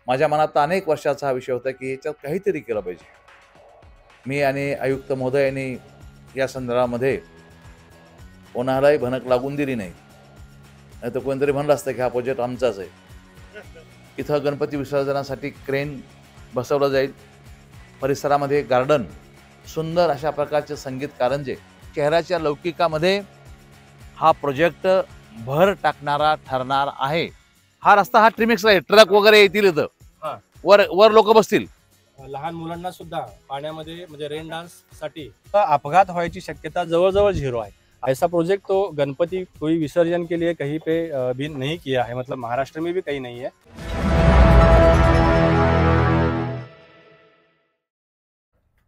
माझ्या मनात अनेक वर्षाचा हा विषय होता की याच्यात काहीतरी केलं पाहिजे. मी आणि आयुक्त महोदयांनी या संदर्भामध्ये कोणालाही भनक लागून दिली नाही. नाहीतर कोणीतरी म्हणलं असतं की हा प्रोजेक्ट आमचाच आहे. इथं गणपती विसर्जनासाठी क्रेन बसवलं जाईल. परिसरामध्ये गार्डन, सुंदर अशा प्रकारचे संगीत कारंजे, शहराच्या लौकिकामध्ये हा प्रोजेक्ट भर टाकणारा ठरणार आहे. हा रस्ता हा ट्रिमिक्स आहे, ट्रक वगैरे येतील इथं, वर वर लोक बसतील. लहान मुलांना सुद्धा पाण्यामध्ये म्हणजे रेन डान्स साठी अपघात व्हायची शक्यता जवळजवळ 0 आहे. ऐसा प्रोजेक्ट तो गणपति कोई विसर्जन के लिए कहीं पे भी नहीं किया है, मतलब महाराष्ट्र में भी कहीं नहीं है.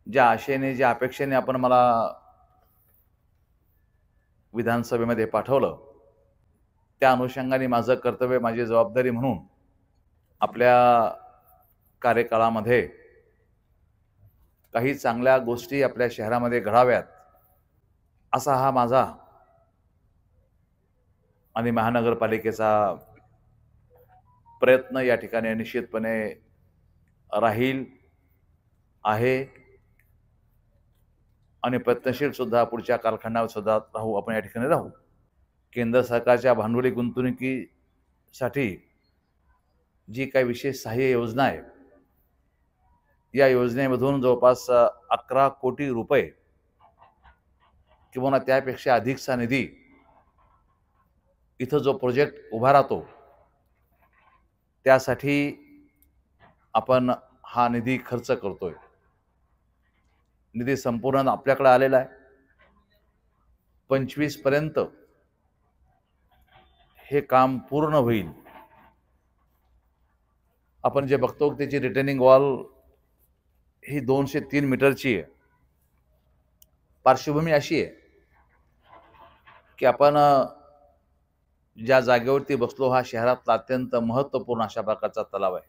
ज्या आशेने ज्या अपेक्षेने आपण मला विधानसभेमध्ये पाठवलं, त्या अनुषंगाने माझं कर्तव्य, माझी जबाबदारी म्हणून आपल्या कार्यकाळामध्ये काही चांगल्या गोष्टी आपल्या शहरामध्ये घडाव्यात, असा हा माझा आणि महानगरपालिकेचा प्रयत्न या ठिकाणी निश्चितपणे राहील आहे आणि प्रयत्नशील सुद्धा पुढच्या कालखंडावर सुद्धा राहू, आपण या ठिकाणी राहू. केंद्र सरकारच्या भांडवली गुंतवणुकीसाठी जी काही विशेष सहाय्य योजना आहे, या योजनेमधून जवळपास 11 कोटी रुपये किंवा त्यापेक्षा अधिकचा निधी इथं जो प्रोजेक्ट उभा राहतो त्यासाठी आपण हा निधी खर्च करतोय. निधी संपूर्ण आपल्याकडे आलेला आहे. 25 पर्यंत हे काम पूर्ण होईल. आपण जे बघतो त्याची रिटेनिंग वॉल ही 203 मीटरची आहे. पार्श्वभूमी अशी आहे की आपण ज्या जागेवरती बसलो हा शहरातला अत्यंत महत्त्वपूर्ण अशा प्रकारचा तलाव आहे.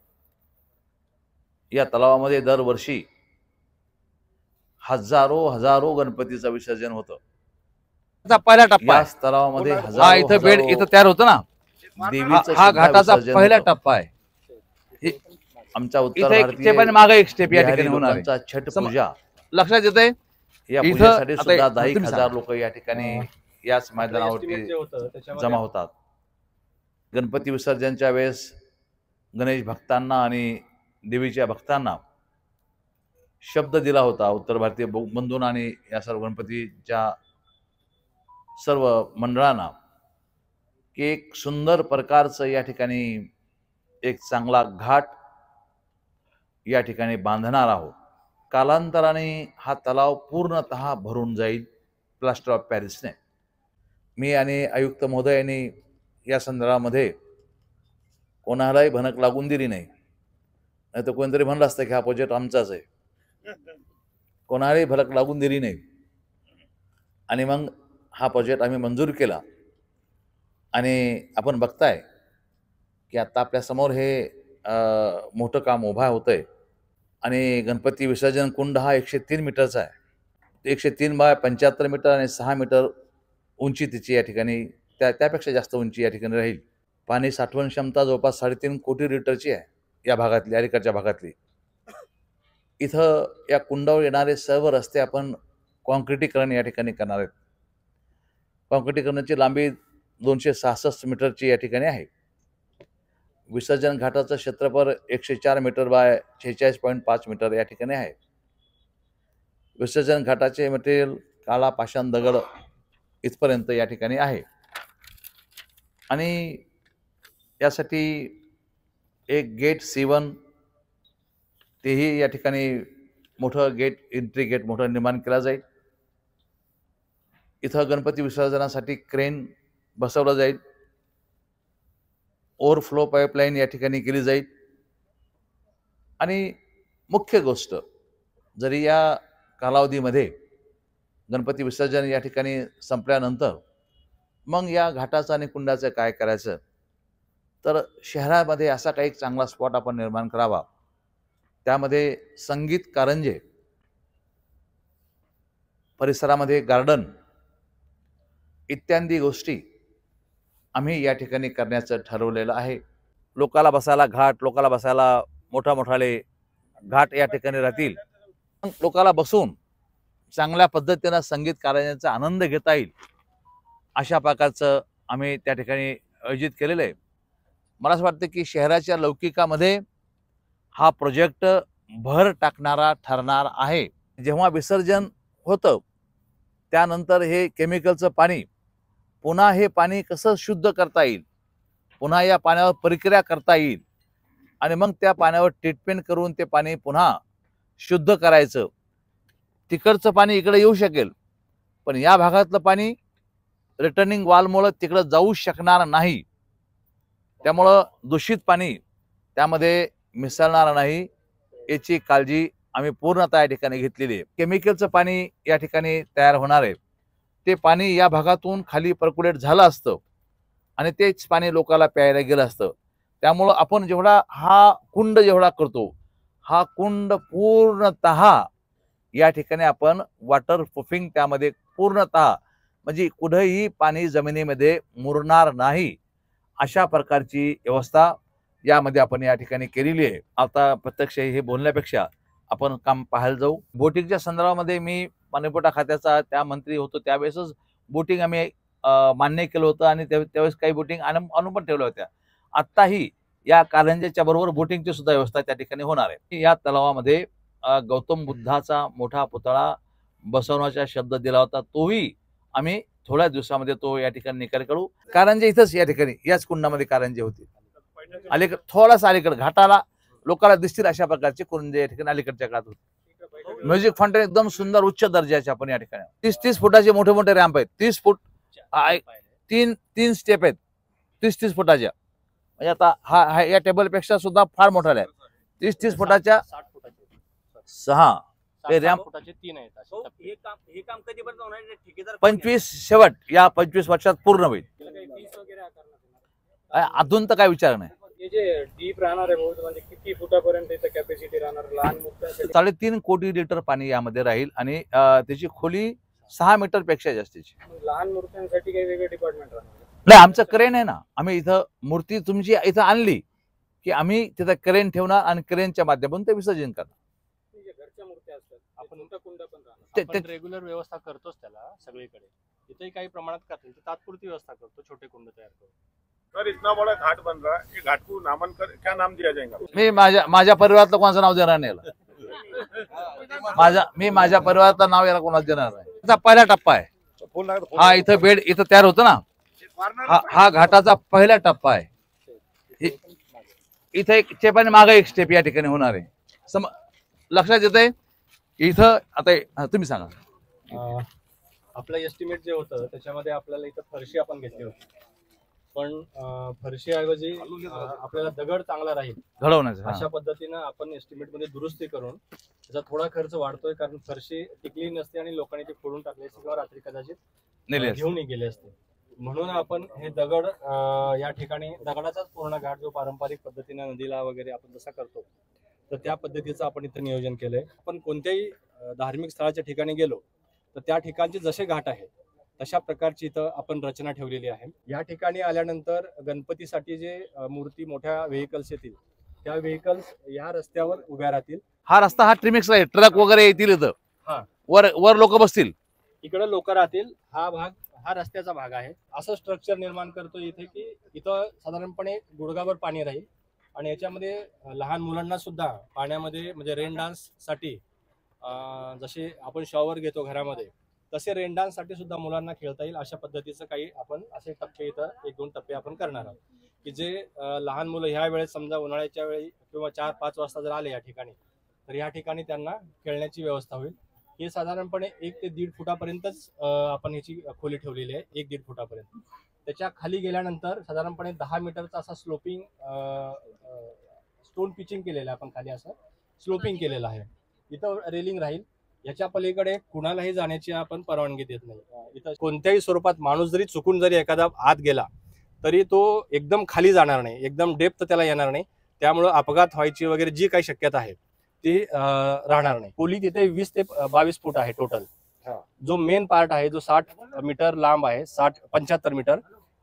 या तलावामध्ये दरवर्षी हजारो गणपतीचं विसर्जन होतं. पहिला टप्पा या तलावामध्ये हा इथं बेड इथं तयार होतं ना, देवीचं हा सुद्धा घाटाचा विसर्जन पहिला होतं. टप्पा आहे. आमच्या उत्तर इथे एक भारतीय स्टेप आणि मागे एक स्टेप या बिहारी ठिकाणी होणार आहे. लोकांचा छठ पूजा, लक्षात येतंय या इथं पूजेसाठी आता सुद्धा तुम्ही 10,000 सांगा. लोक या ठिकाणी याच मैदानावरती जमा होतात. गणपती विसर्जनच्या वेळेस गणेश भक्तांना आणि देवीच्या भक्तांना शब्द दिला होता उत्तर भारतीय बंधूंना आणि या सर्व गणपतीच्या सर्व मंडळांना की एक सुंदर प्रकारचं या ठिकाणी एक चांगला घाट या ठिकाणी बांधणार आहोत. कालांतराने हा तलाव पूर्णतः भरून जाईल प्लास्टर ऑफ पॅरिसने. मी आणि आयुक्त महोदयांनी या संदर्भामध्ये कोणालाही भनक लागून दिली नाही. नाहीतर कोणीतरी म्हणलं असतं की हा प्रोजेक्ट आमचाच आहे. कोणालाही भनक लागून दिली नाही आणि मग हा प्रोजेक्ट आम्ही मंजूर केला. आणि आपण बघताय की आता आपल्या समोर हे मोठं काम उभा होतंय आणि गणपती विसर्जन कुंड हा 103 मीटरचा आहे. 103 बाय 75 मीटर आणि 6 मीटर उंची तिची या ठिकाणी, त्यापेक्षा जास्त उंची या ठिकाणी राहील. पाणी साठवण क्षमता जवळपास 3.5 कोटी लिटरची आहे या भागातली, अलीकडच्या भागातली. इथं या कुंडावर येणारे सर्व रस्ते आपण कॉन्क्रिटीकरण या ठिकाणी करणार आहेत. कॉन्क्रिटीकरणाची लांबी 266 मीटरची या ठिकाणी आहे. विसर्जन घाटाचं क्षेत्रफळ 104 मीटर बाय 46.5 मीटर या ठिकाणी आहे. विसर्जन घाटाचे मटेरियल काळा पाषाण दगड इथपर्यंत या ठिकाणी आहे. आणि यासाठी एक गेट C1 तेही या ठिकाणी मोठं गेट, एंट्री गेट मोठं निर्माण केला जाईल. इथं गणपती विसर्जनासाठी क्रेन बसवलं जाईल. ओव्हरफ्लो पाईपलाईन या ठिकाणी केली जाईल. आणि मुख्य गोष्ट, जरी या कालावधीमध्ये गणपती विसर्जन या ठिकाणी संपल्यानंतर मग या घाटाचं आणि कुंडाचं काय करायचं, तर शहरामध्ये असा काही चांगला स्पॉट आपण निर्माण करावा. त्यामध्ये संगीत कारंजे, परिसरामध्ये गार्डन इत्यादी गोष्टी आम्ही या ठिकाणी करण्याचं ठरवलेलं आहे. लोकाला बसायला घाट, लोकाला बसायला मोठाले घाट या ठिकाणी राहतील. लोकांना बसून चांगल्या पद्धतीनं संगीत कारंज्याचा आनंद घेता येईल अशा प्रकारचं आम्ही त्या ठिकाणी आयोजित केलेलं आहे. मला असं वाटतं की शहराच्या लौकिकामध्ये हा प्रोजेक्ट भर टाकणारा ठरणार आहे. जेव्हा विसर्जन होतं त्यानंतर हे केमिकलचं पाणी पुन्हा हे पाणी कसं शुद्ध करता येईल, पुन्हा या पाण्यावर प्रक्रिया करता येईल आणि मग त्या पाण्यावर ट्रीटमेंट करून ते पाणी पुन्हा शुद्ध करायचं. तिकडचं पाणी इकडे येऊ शकेल, पण या भागातलं पाणी रिटर्निंग वॉलमुळे तिकडे जाऊ शकणार नाही. त्यामुळं दूषित पाणी त्यामध्ये मिसळणार नाही याची काळजी आम्ही पूर्णतः या ठिकाणी घेतलेली आहे. केमिकलचं पाणी या ठिकाणी तयार होणार आहे, ते पाणी या भागातून खाली पर्क्युलेट झालं असतं आणि तेच पाणी लोकांना प्यायला गेलं असतं. त्यामुळं आपण जेवढा हा कुंड जेवढा करतो, हा कुंड पूर्णतः या ठिकाणी आपण वॉटर प्रूफिंग त्यामध्ये पूर्णतः म्हणजे कुठेही पाणी जमिनीमध्ये मुरणार नाही अशा प्रकारची व्यवस्था यामध्ये आपण या ठिकाणी केलेली आहे. आता प्रत्यक्ष हे बोलण्यापेक्षा आपण काम पाहायला जाऊ. बोटिंगच्या संदर्भामध्ये मी पाणीपुरवठा खात्याचा त्या मंत्री होतो त्यावेळेसच बोटिंग आम्ही मान्य केलं होतं आणि त्यावेळेस काही बोटिंग आणून पण ठेवल्या होत्या. आत्ताही या कारंज्याच्या बरोबर बोटिंगची सुद्धा व्यवस्था त्या ठिकाणी होणार आहे. या तलावामध्ये गौतम बुद्धाचा मोठा पुतळा बसवण्याचा शब्द दिला होता, तोही आम्ही थोड्या दिवसामध्ये तो या ठिकाणी निकाल काढू. कारंजे इथंच या ठिकाणी याच कुंडामध्ये कारंजे होते. अलीकडे थोडासा अलीकडे घाटाला लोकांना दिसतील अशा प्रकारचे कुंडे या ठिकाणी अलीकडच्या काळात होते. म्युझिक फाउंटेन एकदम सुंदर उच्च दर्जाचे आपण या ठिकाणी 30 फुटाचे मोठे रॅम्प आहेत. 30 फूट तीन स्टेप आहेत 30 फुटाच्या. म्हणजे आता हा या टेबलपेक्षा सुद्धा फार मोठा आहे. 30 फुटाच्या 6 रॅम्प 25 शेवट या 25 वर्षात पूर्ण होईल. अजून तर काय विचार नाही. हे जे डीप राहणार आहे बहुत म्हणजे किती फुटापर्यंत इथं कॅपॅसिटी राहणार लहान मुलांसाठी? 3.5 कोटी लिटर पाणी यामध्ये राहील आणि त्याची खोली 6 मीटर पेक्षा जास्तीची. लहान मूर्त्यांसाठी काही वेगळे डिपार्टमेंट राहणार? नाही, आमचं क्रेन आहे ना. आम्ही इथं मूर्ती तुमची इथं आणली की आम्ही तिथं क्रेन ठेवणार आणि क्रेनच्या माध्यमातून ते विसर्जन करणार. घरच्या मूर्त्या असतात आपण कुंड पण ते राहणार. रेग्युलर व्यवस्था करतोच त्याला सगळीकडे. इथेही काही प्रमाणात करतो, तात्पुरती व्यवस्था करतो, छोटे कुंड तयार करतो. सर इतना बड़ा घाट बन रहा है, ये घाट को नामांकन क्या नाम दिया जाएगा? मी माझ्या परिवारातलं कोणाचं नाव देणार नाही याला. माझ्या परिवारातलं नाव याला कोणाचं देणार नाही. त्याचा पहिला टप्पा आहे हा. इथं बेड इथं तयार होतं ना, हा घाटाचा पहिला टप्पा आहे. इथं एक स्टेप आणि मागे एक स्टेप या ठिकाणी होणार आहे. लक्षात येत आहे इथं. आता तुम्ही सांगा. आपलं एस्टिमेट जे होतं त्याच्यामध्ये आपल्याला इथं फरशी आपण घेतली होती, पण फरशीऐवजी आपल्याला दगड चांगला राहील घडवण्याचं अशा पद्धतीनं आपण एस्टिमेट मध्ये दुरुस्ती करून त्याचा थोडा खर्च वाढतोय, कारण फरशी टिकली नसते आणि लोकांनी ते फोडून टाकले असते किंवा रात्री कदाचित घेऊन गेले असते. म्हणून आपण हे दगड या ठिकाणी दगडाचाच पूर्ण घाट जो पारंपरिक पद्धतीने नदीला वगैरे आपण जसा करतो तर त्या पद्धतीचं आपण इथं नियोजन केलंय. आपण कोणत्याही धार्मिक स्थळाच्या ठिकाणी गेलो तर त्या ठिकाणचे जसे घाट आहेत तशा प्रकारची इथं आपण रचना ठेवलेली आहे. या ठिकाणी आल्यानंतर गणपतीसाठी जे मूर्ती मोठ्या व्हेकल्स येतील त्या व्हेकल्स या रस्त्यावर उभ्या राहतील. हा रस्ता हा ट्रिमिक्स आहे, ट्रक वगैरे येतील इथं. हा, वर लोक बसतील, इकडे लोक राहतील. हा रस्त्याचा भाग आहे. असं स्ट्रक्चर निर्माण करतो इथे की इथं साधारणपणे गुडघाभर पाणी राहील आणि याच्यामध्ये लहान मुलांना सुद्धा पाण्यामध्ये म्हणजे रेन डान्स साठी जसे आपण शॉवर घेतो घरामध्ये तसे रेन डान्स साठी सुद्धा मुलांना खेळता येईल अशा पद्धतीचं काही आपण असे टप्पे इथं 1-2 टप्पे आपण करणार आहोत की जे लहान मुलं ह्या वेळेस समजा उन्हाळ्याच्या वेळी किंवा 4-5 वाजता जर आले या ठिकाणी तर या ठिकाणी त्यांना खेळण्याची व्यवस्था होईल. हे साधारणपणे 1 ते 1.5 फुटापर्यंतच आपण ह्याची खोली ठेवलेली आहे, 1-1.5 फुटापर्यंत. त्याच्या खाली गेल्यानंतर साधारणपणे 10 मीटरचा असा स्लोपिंग स्टोन पिचिंग केलेलं आहे. आपण खाली असं स्लोपिंग केलेलं आहे. इथं रेलिंग राहील. याच्या पलीकडे कुणालाही जाण्याची आपण परवानगी देत नाही. इथं कोणत्याही स्वरूपात माणूस जरी चुकून जरी एखादा आत गेला तरी तो एकदम खाली जाणार नाही, एकदम डेप्थ त्याला येणार नाही. त्यामुळं अपघात व्हायची वगैरे जी काही शक्यता आहे ती राहणार नाही. खोली तिथे 20 ते 22 फूट आहे टोटल. जो मेन पार्ट आहे जो 60 मीटर लांब आहे, 75 मीटर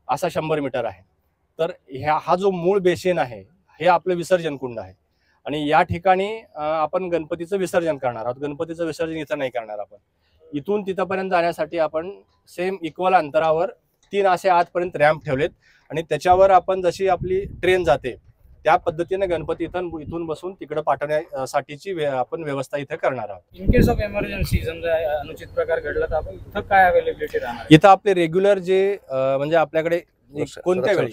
असा 100 मीटर आहे. तर हा जो मूळ बेसिन आहे हे आपलं विसर्जन कुंड आहे आणि या ठिकाणी आपण गणपतीचं विसर्जन करणार आहोत. गणपतीचं विसर्जन इथं नाही करणार आपण. इथून तिथपर्यंत जाण्यासाठी आपण सेम इक्वल अंतरावर 3 असे आतपर्यंत रॅम्प ठेवलेत आणि त्याच्यावर आपण जशी आपली ट्रेन जाते त्या पद्धतीने गणपती इथून बसून तिकडे पाठवण्यासाठीची आपण व्यवस्था इथे करणार आहोत. इन केस ऑफ इमर्जन्सी समजा अनुचित प्रकार घडला तर आपण इथं काय अवेलेबिलिटी राहणार? इथं आपले रेग्युलर जे म्हणजे आपल्याकडे कोणत्या वेळी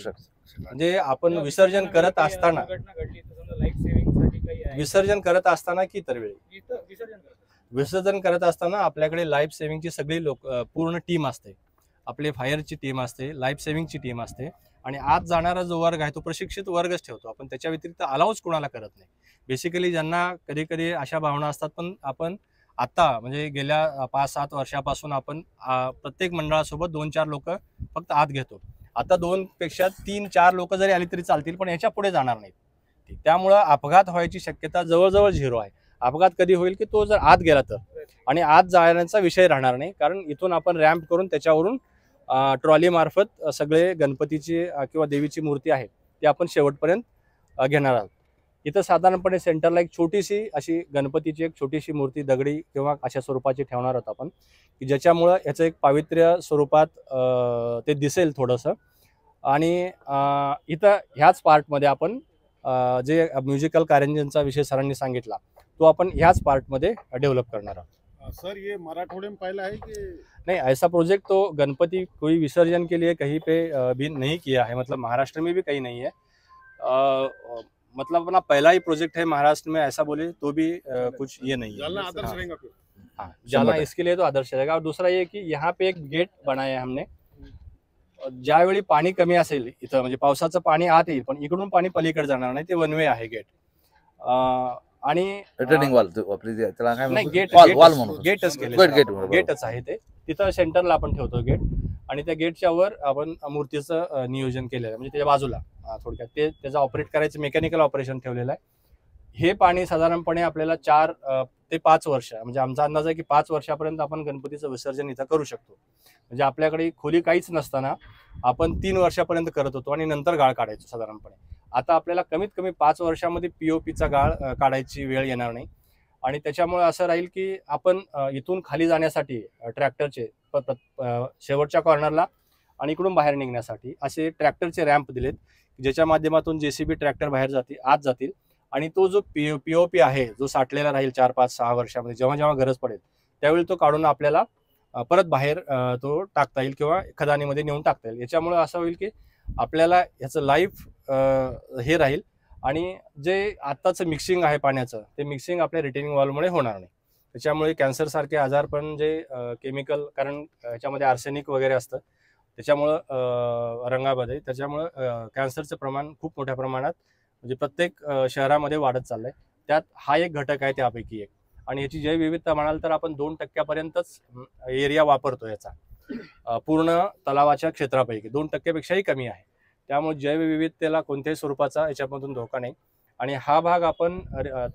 म्हणजे आपण विसर्जन करत असताना घटना घडली तर समजा लाईफ सेव्हिंग साठी काही आहे? विसर्जन करत असताना की इतर वेळी इथं विसर्जन करतात. विसर्जन करत असताना आपल्याकडे लाईफ सेव्हिंगची सगळी पूर्ण टीम असते. आपले फायरची टीम असते, लाईफ सेव्हिंगची टीम असते आणि आत जाणारा जो वर्ग आहे तो प्रशिक्षित वर्गच ठेवतो आपण. त्याच्या व्यतिरिक्त अलाउच कोणाला करत नाही. बेसिकली ज्यांना कधी कधी अशा भावना असतात, पण आपण आता म्हणजे गेल्या 5-7 वर्षापासून आपण प्रत्येक मंडळासोबत 2-4 लोक फक्त आत घेतो. आता 2 पेक्षा 3-4 लोक जरी आली तरी चालतील, पण याच्या पुढे जाणार नाहीत. त्यामुळं अपघात व्हायची शक्यता जवळजवळ 0 आहे. अपघात कधी होईल की तो जर आत गेला तर, आणि आत जाण्याचा विषय राहणार नाही, कारण इथून आपण रॅम्प करून त्याच्यावरून ट्रॉली मार्फत सगळे गणपतीची किंवा देवीची मूर्ती आहे ती आपण शेवटपर्यंत घेणार आहोत. इथं साधारणपणे सेंटरला एक छोटीशी अशी गणपतीची एक छोटीशी मूर्ती दगडी किंवा अशा स्वरूपाची ठेवणार आहोत आपण, की ज्याच्यामुळं याचं एक पावित्र्य स्वरूपात ते दिसेल थोडंसं. आणि इथं ह्याच पार्टमध्ये आपण जे म्युझिकल कारंज्यांचा विषय सरांनी सांगितला तो आपण ह्याच पार्टमध्ये डेव्हलप करणार आहोत. सर ये मराठवाड़े में पहला है कि नहीं, ऐसा प्रोजेक्ट तो गणपति कोई विसर्जन के लिए कहीं पे भी नहीं किया है, मतलब महाराष्ट्र में भी कहीं नहीं है. मतलब अपना पहला ही प्रोजेक्ट है महाराष्ट्र में, ऐसा बोले तो भी कुछ ये नहीं है. जालना आदर्श रहेगा फिर? हाँ, जालना इसके लिए तो आदर्श रहेगा. और दूसरा ये कि यहाँ पे एक गेट बनाया है हमने. ज्यावेळी पाणी कमी असेल इथं, म्हणजे पावसाचं पाणी आत येईल पण इकडून पाणी पलीकडे जाणार नाही, ते वन वे आहे गेट. आणि रिटर्निंग वॉल आपली त्याला काय नाही, वॉल म्हणून गेटच गेटच आहे ते. तिथं सेंटरला आपण ठेवतो गेट, आणि त्या गेटच्या वर आपण मूर्तीचं नियोजन केलेलं आहे, म्हणजे त्याच्या बाजूला थोडक्यात ते त्याचं ऑपरेट करायचं मेकॅनिकल ऑपरेशन ठेवलेलं आहे. हे पाणी साधारणपणे आपल्याला 4 ते 5 वर्ष, म्हणजे आमचा अंदाज आहे की 5 वर्षापर्यंत आपण गणपतीचं विसर्जन इथं करू शकतो. म्हणजे आपल्याकडे खोली काहीच नसताना आपण 3 वर्षापर्यंत करत होतो आणि नंतर गाळ काढायचो साधारणपणे. आता आपल्याला कमीत कमी 5 वर्षामध्ये पीओपीचा गाळ काढायची वेळ येणार नाही. आणि त्याच्यामुळे असं राहील की आपण इथून खाली जाण्यासाठी ट्रॅक्टरचे शेवटच्या कॉर्नरला आणि इकडून बाहेर निघण्यासाठी असे ट्रॅक्टरचे रॅम्प दिलेत, ज्याच्या माध्यमातून जेसीबी ट्रॅक्टर बाहेर आत जातील. आणि तो जो पीओपी आहे जो साठलेला राहील 4-5-6 वर्षामध्ये, जेव्हा जेव्हा गरज पडेल त्यावेळी तो काढून आपल्याला परत बाहेर तो टाकता येईल किंवा खदानीमध्ये नेऊन टाकता येईल. याच्यामुळे असं होईल की आपल्याला ह्याचं लाईफ हे राहील, आणि जे आत्ताचं मिक्सिंग आहे पाण्याचं ते मिक्सिंग आपल्या रिटेनिंग वॉलमुळे होणार नाही. त्याच्यामुळे कॅन्सरसारखे आजार पण जे केमिकल, कारण ह्याच्यामध्ये आर्सेनिक वगैरे असतं त्याच्यामुळं रंगामध्ये, त्याच्यामुळं कॅन्सरचं प्रमाण खूप मोठ्या प्रमाणात म्हणजे प्रत्येक शहरामध्ये वाढत चाललंय. त्यात हा एक घटक आहे त्यापैकी एक. आणि याची जैवविविधता म्हणाल तर आपण 2%पर्यंतच एरिया वापरतो याचा पूर्ण तलावाच्या क्षेत्रापैकी, 2%पेक्षाही कमी आहे. त्यामुळे जैवविविधतेला कोणत्याही स्वरूपाचा याच्यामधून धोका नाही. आणि हा भाग आपण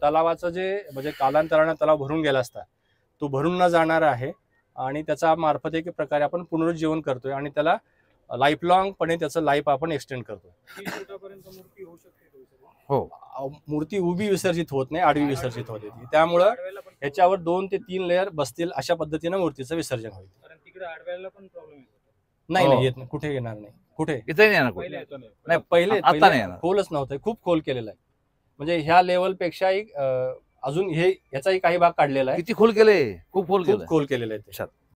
तलावाचं जे म्हणजे कालांतरानं तलाव भरून गेला असता तो भरून न जाणार आहे, आणि त्याचा मार्फत एक प्रकारे आपण पुनरुज्जीवन करतोय आणि त्याला लाईफ लॉंगपणे त्याचं लाईफ आपण एक्सटेंड करतोय. 30 फुटापर्यंत मूर्ती होऊ शकते? हो, मूर्ती उभी विसर्जित होत नाही, आडवी विसर्जित होते. त्यामुळं ह्याच्यावर 2 ते 3 लेअर बसतील, अशा पद्धतीनं मूर्तीचं विसर्जन होईल. कारण तिकडे आडव्याला पण प्रॉब्लेम येतो. नाही, येत नाही, कुठे येणार नाही. कुठे इथे नाही येणार कोण. नाही, पहिले आता नाही येणार. खोलच नव्हतं, खूप खोल केलेलं आहे. म्हणजे ह्या लेवल पेक्षाही अजून हे याचाही काही भाग काढलेला आहे. किती खोल केले, खूप खोल खूप केलं खोल केलेलं आहे.